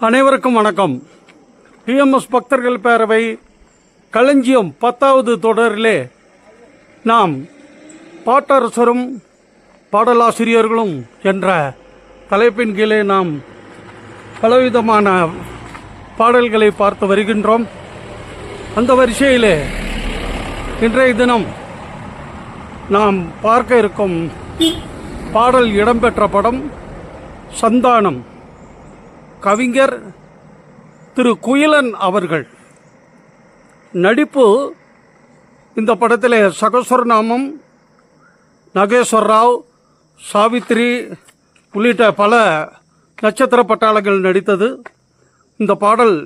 அனைவருக்கும் வணக்கம். டிஎம்எஸ் பக்தர்கள் பேரவை களஞ்சியம் 10வது தொடரிலே நாம் பாட்டரசரும் பாடலாசிரியர்களும் என்ற தலைப்பின் கீழே நாம் பலவிதமான பாடல்களை பார்த்து வருகின்றோம். அந்த வரிசையிலே இன்றைய தினம் நாம் பார்க்க இருக்கும் பாடல் இடம்பெற்ற படம் சந்தானம். கவிஞர் திரு குயிலன் அவர்கள். நடிப்பு இந்த படத்திலே சகஸ்வரநாமம், நகேஸ்வர் ராவ், சாவித்ரி உள்ளிட்ட பல நட்சத்திர பட்டாளங்கள் நடித்தது. இந்த பாடல்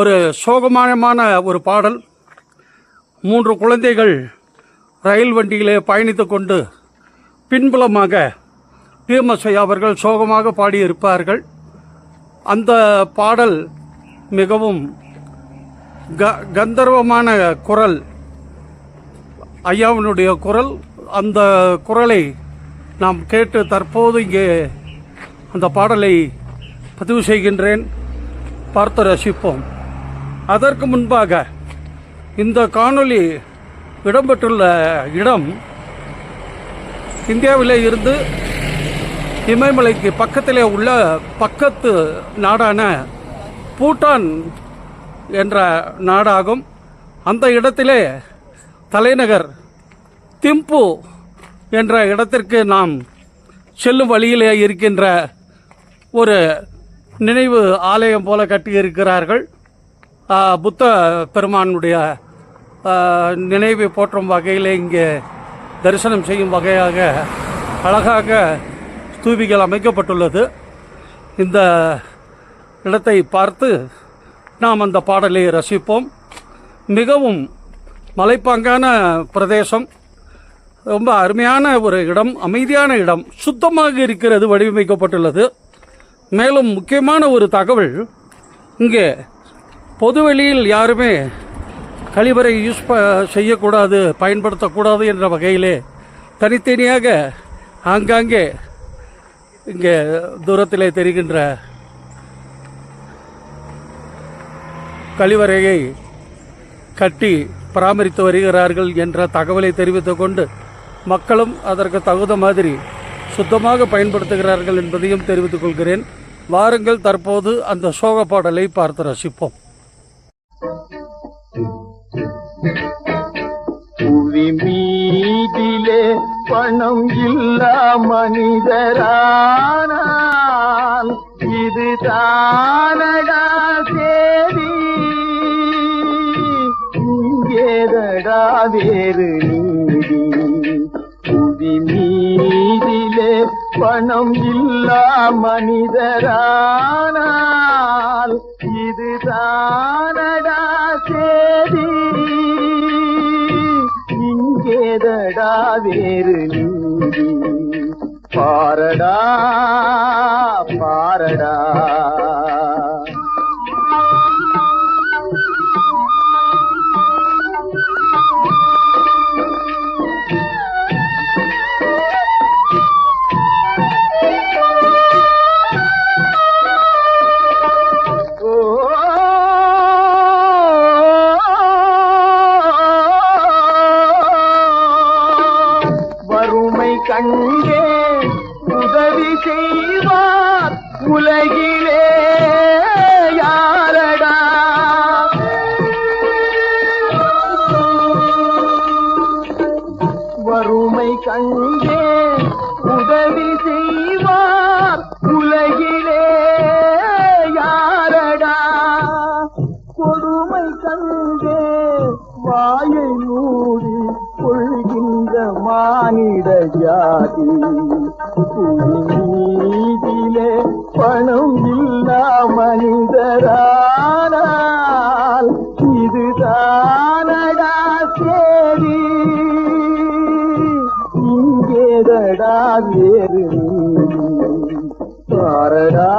ஒரு சோகமான ஒரு பாடல். 3 குழந்தைகள் ரயில் வண்டியிலே பயணித்து கொண்டு பின்புலமாக டிஎம்எஸ் அவர்கள் சோகமாக பாடியிருப்பார்கள். அந்த பாடல் மிகவும் கந்தர்வமான குரல், ஐயாவினுடைய குரல். அந்த குரலை நாம் கேட்டு தற்போது இங்கே அந்த பாடலை பதிவு செய்கின்றேன், பார்த்து ரசிப்போம். அதற்கு முன்பாக இந்த காணொளி இடம்பெற்றுள்ள இடம் இந்தியாவிலே இருந்து இமயமலைக்கு பக்கத்திலே உள்ள பக்கத்து நாடான பூட்டான் என்ற நாடாகும். அந்த இடத்திலே தலைநகர் திம்பு என்ற இடத்திற்கு நாம் செல்லும் வழியிலே இருக்கின்ற ஒரு நினைவு ஆலயம் போல கட்டியிருக்கிறார்கள். புத்த பெருமானுடைய நினைவை போற்றும் வகையிலே இங்கே தரிசனம் செய்யும் வகையாக அழகாக தூபிகள் அமைக்கப்பட்டுள்ளது. இந்த இடத்தை பார்த்து நாம் அந்த பாடலை ரசிப்போம். மிகவும் மலைப்பாங்கான பிரதேசம், ரொம்ப அருமையான ஒரு இடம், அமைதியான இடம், சுத்தமாக இருக்கிறது, வடிவமைக்கப்பட்டுள்ளது. மேலும் முக்கியமான ஒரு தகவல், இங்கே பொதுவெளியில் யாருமே கழிவறை யூஸ் செய்யக்கூடாது, பயன்படுத்தக்கூடாது என்ற வகையிலே தனித்தனியாக ஆங்காங்கே இங்கே தூரத்திலே தெரிகின்ற கழிவறையை கட்டி பராமரித்து வருகிறார்கள் என்ற தகவலை தெரிவித்துக் கொண்டு மக்களும் அதற்கு தகுந்த மாதிரி சுத்தமாக பயன்படுத்துகிறார்கள் என்பதையும் தெரிவித்துக் கொள்கிறேன். வாருங்கள், தற்போது அந்த சோக பாடலை பார்த்து ரசிப்போம். புவி மீதிலே பணம் இல்லா மனிதரானால் இது தானடா சேரி, இங்கேதடா வேறு நீதி. புவி மீதிலே பணம் இல்லா மனிதரானால் இது தானடா சேரி, இங்கேதடா வேறு நீதி. பாரடா பாரடா கண்டே உதவி செய்வார் உலகிலே யாரடா. வறுமை கண்டே உதவி செய்வார் உலகிலே யாரடா. கொடுமை கண்டே வாயை மூடி கொள்கின்ற மானிட ஜாதி. நீதிலே பணம் இல்லா மனிதரானால் இது தானடா சேரி, இங்கேதடா வேறு நீதி. பாரடா